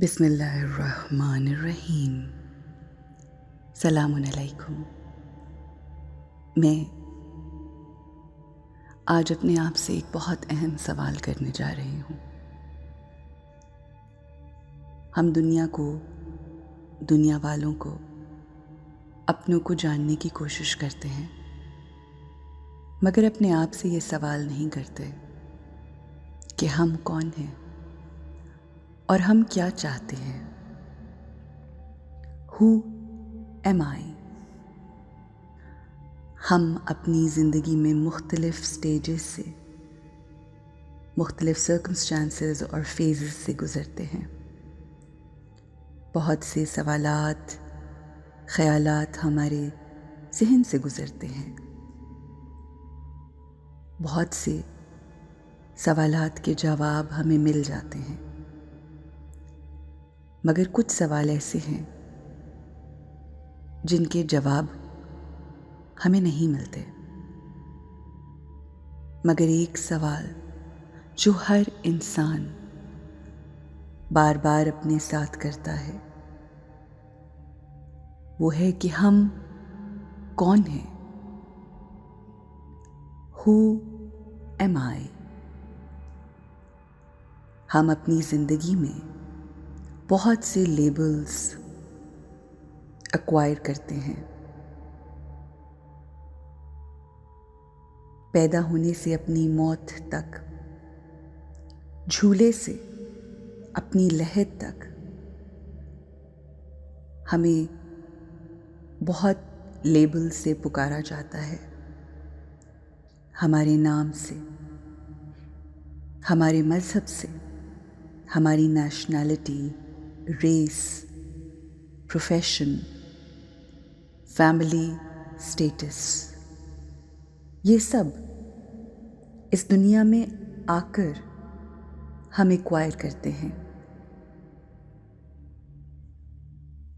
بسم اللہ الرحمن الرحیم۔ سلام علیکم۔ میں آج اپنے آپ سے ایک بہت اہم سوال کرنے جا رہی ہوں۔ ہم دنیا والوں کو، اپنوں کو جاننے کی کوشش کرتے ہیں، مگر اپنے آپ سے یہ سوال نہیں کرتے کہ ہم کون ہیں اور ہم کیا چاہتے ہیں۔ Who am I؟ ہم اپنی زندگی میں مختلف سٹیجز سے، مختلف سرکمسٹانسز اور فیزز سے گزرتے ہیں۔ بہت سے سوالات، خیالات ہمارے ذہن سے گزرتے ہیں۔ بہت سے سوالات کے جواب ہمیں مل جاتے ہیں، مگر کچھ سوال ایسے ہیں جن کے جواب ہمیں نہیں ملتے۔ مگر ایک سوال جو ہر انسان بار بار اپنے ساتھ کرتا ہے، وہ ہے کہ ہم کون ہیں؟ Who am I؟ ہم اپنی زندگی میں بہت سے لیبلز ایکوائر کرتے ہیں۔ پیدا ہونے سے اپنی موت تک، جھولے سے اپنی لحد تک، ہمیں بہت لیبل سے پکارا جاتا ہے۔ ہمارے نام سے، ہمارے مذہب سے، ہماری nationality, race, profession, family status, یہ سب اس دنیا میں آ کر ہم ایکوائر کرتے ہیں۔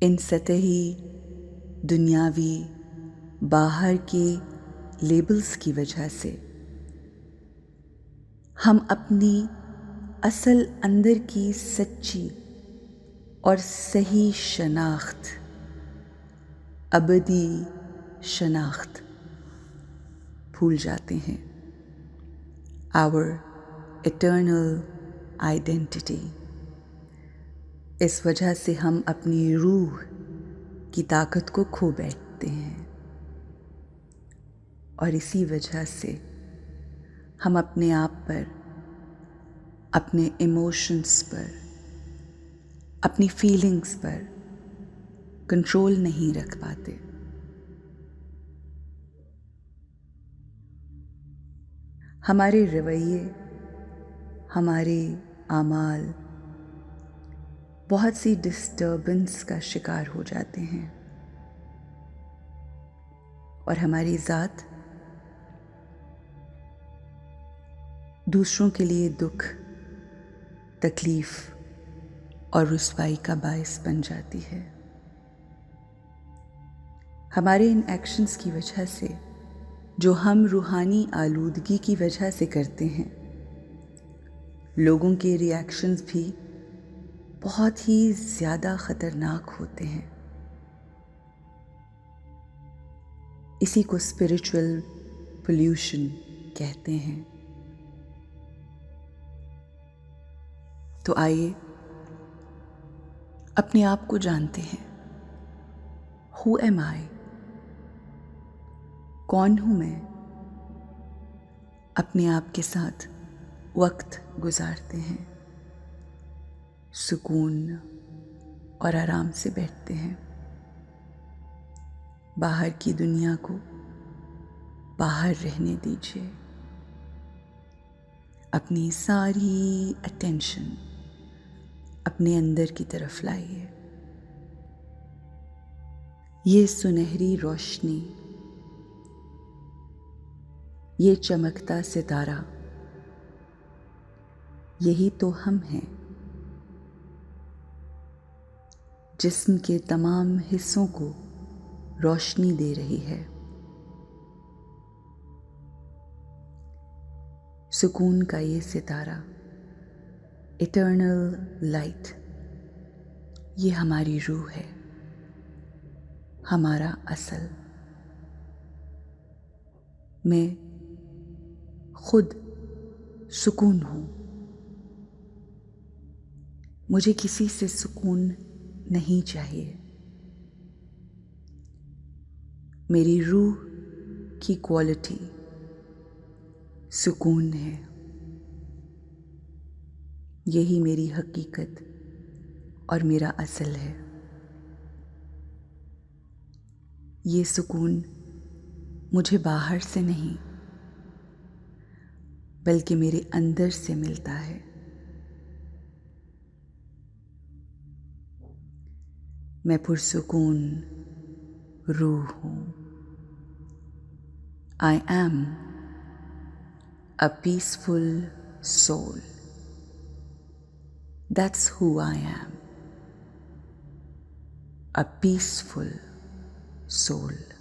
ان سطحی، دنیاوی، باہر کے لیبلز کی وجہ سے ہم اپنی اصل اندر کی سچی اور صحیح شناخت، ابدی شناخت بھول جاتے ہیں۔ Our eternal identity۔ اس وجہ سے ہم اپنی روح کی طاقت کو کھو بیٹھتے ہیں، اور اسی وجہ سے ہم اپنے آپ پر، اپنے ایموشنز پر، اپنی فیلنگز پر کنٹرول نہیں رکھ پاتے۔ ہمارے رویے، ہمارے اعمال بہت سی ڈسٹربنس کا شکار ہو جاتے ہیں، اور ہماری ذات دوسروں کے لیے دکھ، تکلیف اور رسوائی کا باعث بن جاتی ہے۔ ہمارے ان ایکشنز کی وجہ سے، جو ہم روحانی آلودگی کی وجہ سے کرتے ہیں، لوگوں کے ری ایکشنز بھی بہت ہی زیادہ خطرناک ہوتے ہیں۔ اسی کو اسپرچول پولیوشن کہتے ہیں۔ تو آئیے اپنے آپ کو جانتے ہیں۔ Who am I؟ کون ہوں میں؟ اپنے آپ کے ساتھ وقت گزارتے ہیں، سکون اور آرام سے بیٹھتے ہیں، باہر کی دنیا کو باہر رہنے دیجیے، اپنی ساری اٹینشن اپنے اندر کی طرف لائیے۔ یہ سنہری روشنی، یہ چمکتا ستارہ، یہی تو ہم ہیں۔ جسم کے تمام حصوں کو روشنی دے رہی ہے۔ سکون کا یہ ستارہ، ایٹرنل لائٹ، یہ ہماری روح ہے، ہمارا اصل۔ میں خود سکون ہوں، مجھے کسی سے سکون نہیں چاہیے۔ میری روح کی کوالٹی سکون ہے، یہی میری حقیقت اور میرا اصل ہے۔ یہ سکون مجھے باہر سے نہیں بلکہ میرے اندر سے ملتا ہے۔ میں پرسکون روح ہوں۔ I am a peaceful soul. That's who I am. A peaceful soul.